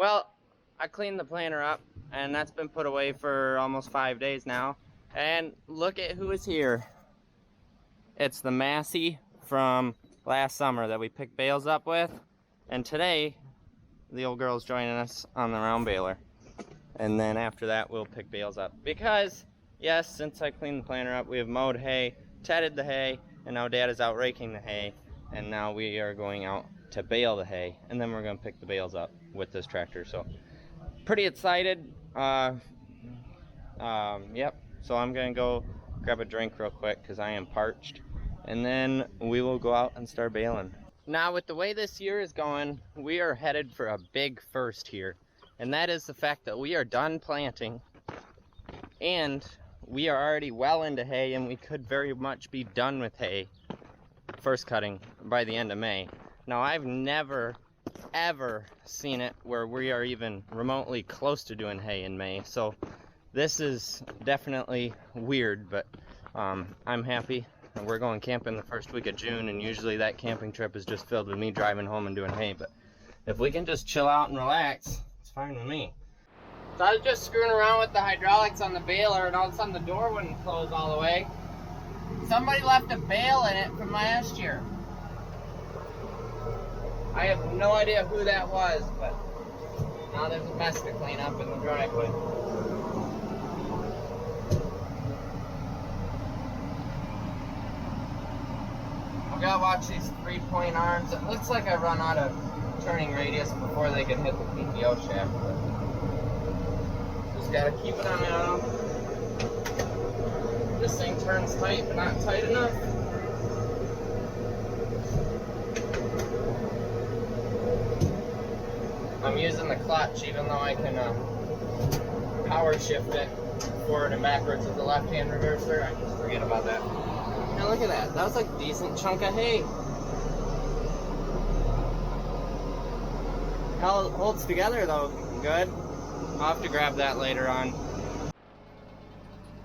Well, I cleaned the planter up, and that's been put away for almost 5 days now. And look at who is here. It's the Massey from last summer that we picked bales up with. And today, the old girl's joining us on the round baler. And then after that, we'll pick bales up. Because, yes, since I cleaned the planter up, we have mowed hay, tedded the hay, and now Dad is out raking the hay. And now we are going out to bale the hay. And then we're going to pick the bales up with this tractor. So, pretty excited. Yep. So I'm going to go grab a drink real quick because I am parched. And then we will go out and start baling. Now, with the way this year is going, we are headed for a big first here. And that is the fact that we are done planting. And we are already well into hay, and we could very much be done with hay, first cutting, by the end of May. Now, I've never, ever seen it where we are even remotely close to doing hay in May. So this is definitely weird, but I'm happy. We're going camping the first week of June, and usually that camping trip is just filled with me driving home and doing hay. But if we can just chill out and relax, it's fine with me. So I was just screwing around with the hydraulics on the baler, and all of a sudden the door wouldn't close all the way. Somebody left a bale in it from last year. I have no idea who that was, but now there's a mess to clean up in the driveway. I've got to watch these 3-point arms. It looks like I run out of turning radius before they can hit the PTO shaft. But just got to keep an eye on them. This thing turns tight, but not tight enough. I'm using the clutch, even though I can power shift it forward and backwards with the left-hand reverser. I just forget about that. Now look at that. That was like a decent chunk of hay. How it holds together though, good. I'll have to grab that later on.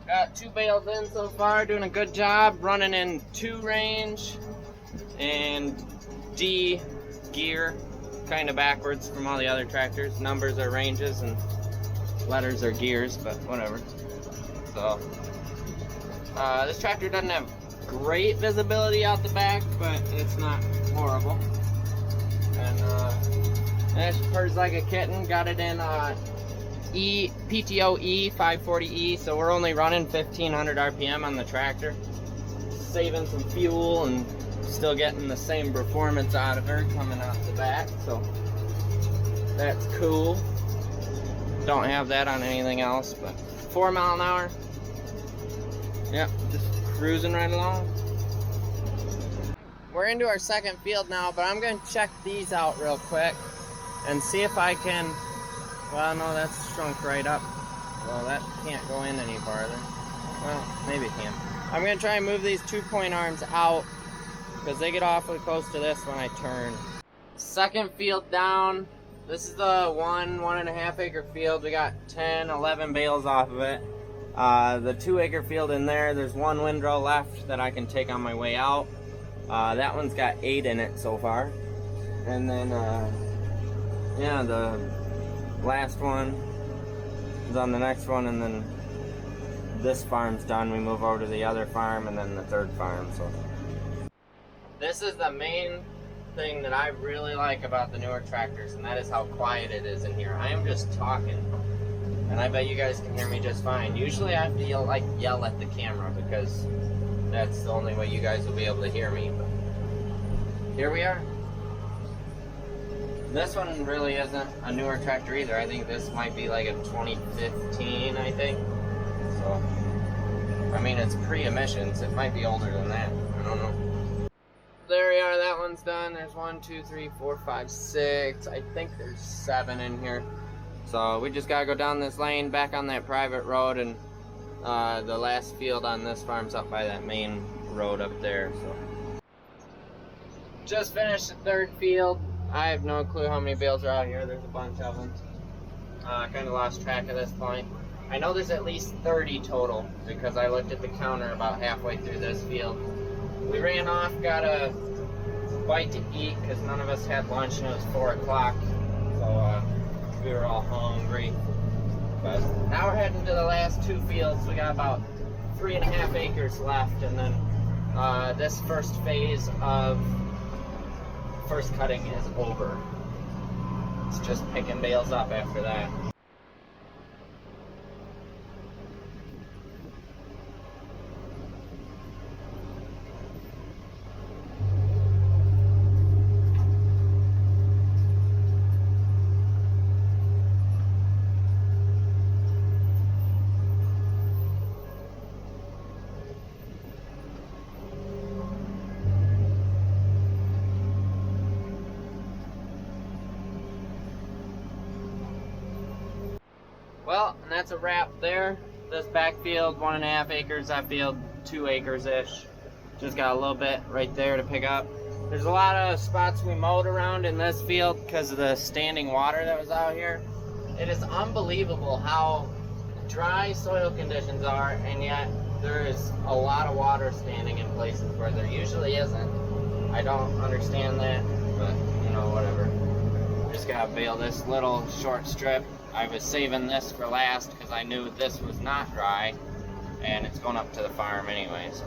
Got 2 bales in so far, doing a good job, running in 2 range and D gear, kind of backwards from all the other tractors. Numbers are ranges and letters are gears, but whatever. So, this tractor doesn't have great visibility out the back, but it's not horrible. And it purrs like a kitten. Got it in PTO E 540E, so we're only running 1500 RPM on the tractor, saving some fuel and still getting the same performance out of her coming out the back, so that's cool. Don't have that on anything else, but 4 mile an hour. Yep, just cruising right along. We're into our second field now, but I'm going to check these out real quick and see if I can. Well, no, that's shrunk right up. Well, that can't go in any farther. Well, maybe it can. I'm going to try and move these 2-point arms out because they get awfully close to this when I turn. Second field down. This is the 1.5 acre field. We got 10, 11 bales off of it. The 2 acre field in there, there's 1 windrow left that I can take on my way out. That one's got 8 in it so far. And then, yeah, the last one is on the next one, and then this farm's done. We move over to the other farm and then the 3rd farm. So this is the main thing that I really like about the newer tractors, and that is how quiet it is in here. I am just talking, and I bet you guys can hear me just fine. Usually I have to yell at the camera because that's the only way you guys will be able to hear me, but here we are. This one really isn't a newer tractor either. I think this might be like a 2015, I think. So, I mean, it's pre-emissions. It might be older than that. I don't know. There we are. That one's done. There's 1, 2, 3, 4, 5, 6. I think there's 7 in here. So we just gotta go down this lane, back on that private road, and the last field on this farm's up by that main road up there. So just finished the 3rd field. I have no clue how many bales are out here. There's a bunch of them. I kind of lost track at this point. I know there's at least 30 total because I looked at the counter about halfway through this field. We ran off, got a bite to eat because none of us had lunch and it was 4 o'clock. So we were all hungry. But now we're heading to the last 2 fields. We got about 3.5 acres left, and then this first phase of first cutting is over. It's just picking bales up after that. Well, and that's a wrap there. This backfield, 1.5 acres. That field, 2 acres-ish. Just got a little bit right there to pick up. There's a lot of spots we mowed around in this field because of the standing water that was out here. It is unbelievable how dry soil conditions are, and yet there is a lot of water standing in places where there usually isn't. I don't understand that, but you know, whatever. Just gotta bale this little short strip. I was saving this for last because I knew this was not dry, and it's going up to the farm anyway, so.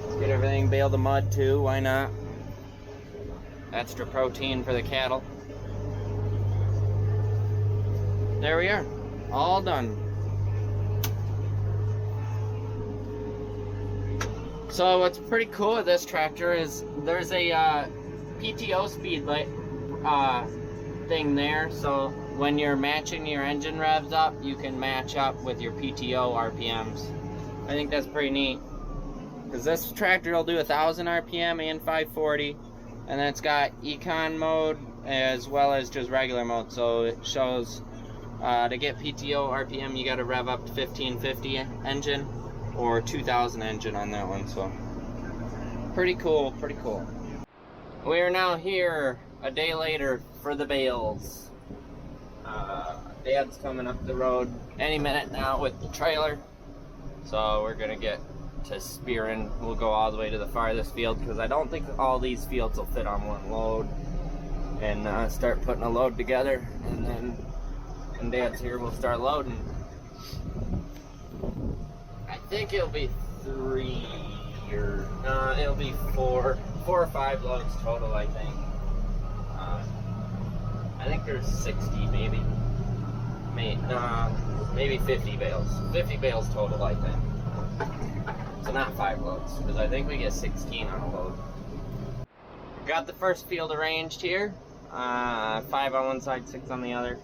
Let's get everything, bale the mud too, why not? Extra protein for the cattle. There we are, all done. So what's pretty cool with this tractor is there's a PTO speed thing there, so when you're matching your engine revs up, you can match up with your PTO RPMs. I think that's pretty neat, because this tractor will do 1,000 RPM and 540, and then it's got econ mode as well as just regular mode, so it shows to get PTO RPM you got to rev up to 1550 engine or 2000 engine on that one. So pretty cool, pretty cool. We are now here a day later for the bales. Dad's coming up the road any minute now with the trailer, so we're gonna get to spearing. We'll go all the way to the farthest field because I don't think all these fields will fit on one load, and start putting a load together, and then when Dad's here we'll start loading. I think it'll be 3 or it'll be 4 or 5 loads total, I think. I think there's 60 maybe. Maybe 50 bales. 50 bales total, I think. So not 5 loads, because I think we get 16 on a load. Got the first field arranged here. 5 on one side, 6 on the other.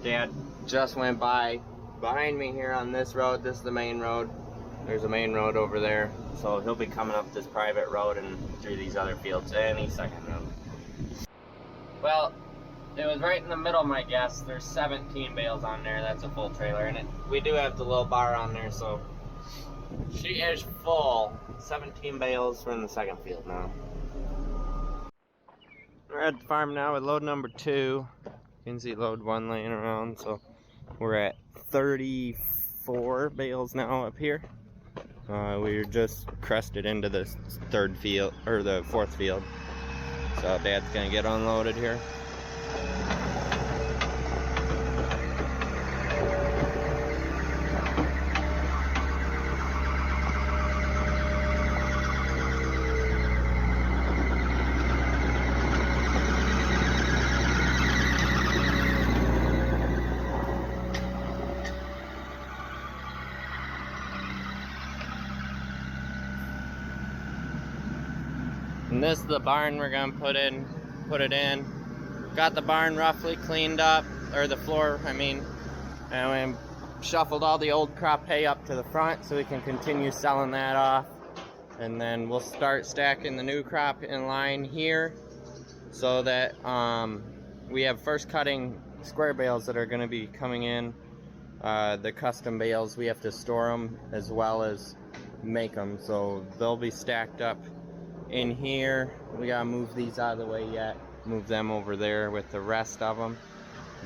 Dad just went by behind me here on this road. This is the main road. There's a main road over there. So he'll be coming up this private road and through these other fields any second now. Well, it was right in the middle, my guess. There's 17 bales on there. That's a full trailer, and we do have the little bar on there, so she is full. 17 bales. We're in the second field now. We're at the farm now with load number 2. You can see load 1 laying around, so we're at 34 bales now up here. We just crested into this third field, or the fourth field. So Dad's gonna get unloaded here. And this is the barn we're gonna put it in. Got the barn roughly cleaned up, or the floor, I mean, and we shuffled all the old crop hay up to the front so we can continue selling that off. And then we'll start stacking the new crop in line here so that we have first cutting square bales that are gonna be coming in. The custom bales, we have to store them as well as make them, so they'll be stacked up in here. We gotta move these out of the way yet, move them over there with the rest of them,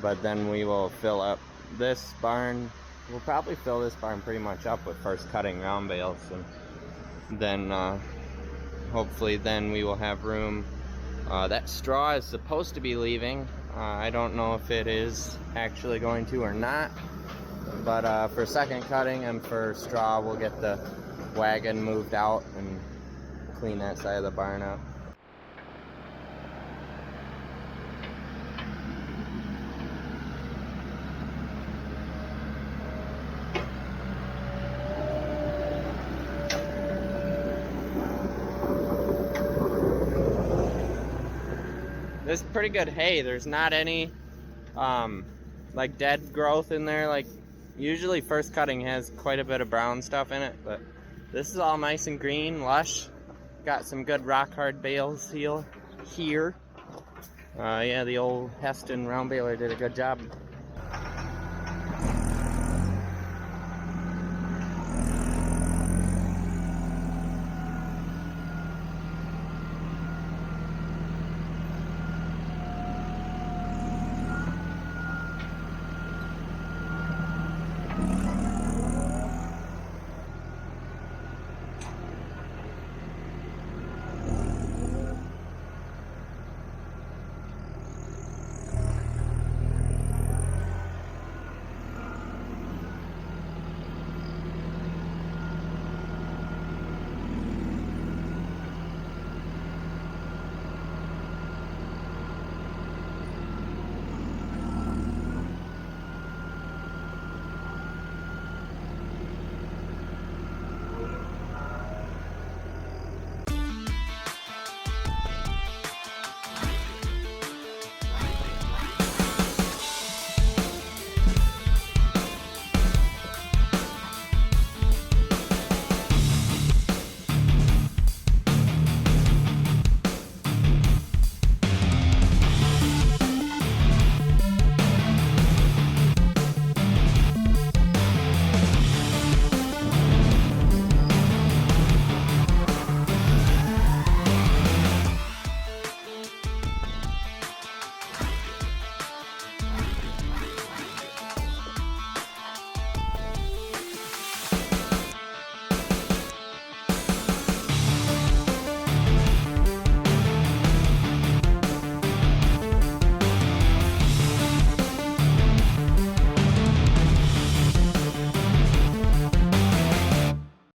but then we will fill up this barn. We'll probably fill this barn pretty much up with first cutting round bales, and then hopefully then we will have room. That straw is supposed to be leaving I don't know if it is actually going to or not, but for second cutting and for straw, we'll get the wagon moved out and clean that side of the barn up. This is pretty good hay. There's not any like dead growth in there. Like usually first cutting has quite a bit of brown stuff in it, but this is all nice and green, lush. Got some good rock hard bales here. Yeah, the old Heston round baler did a good job.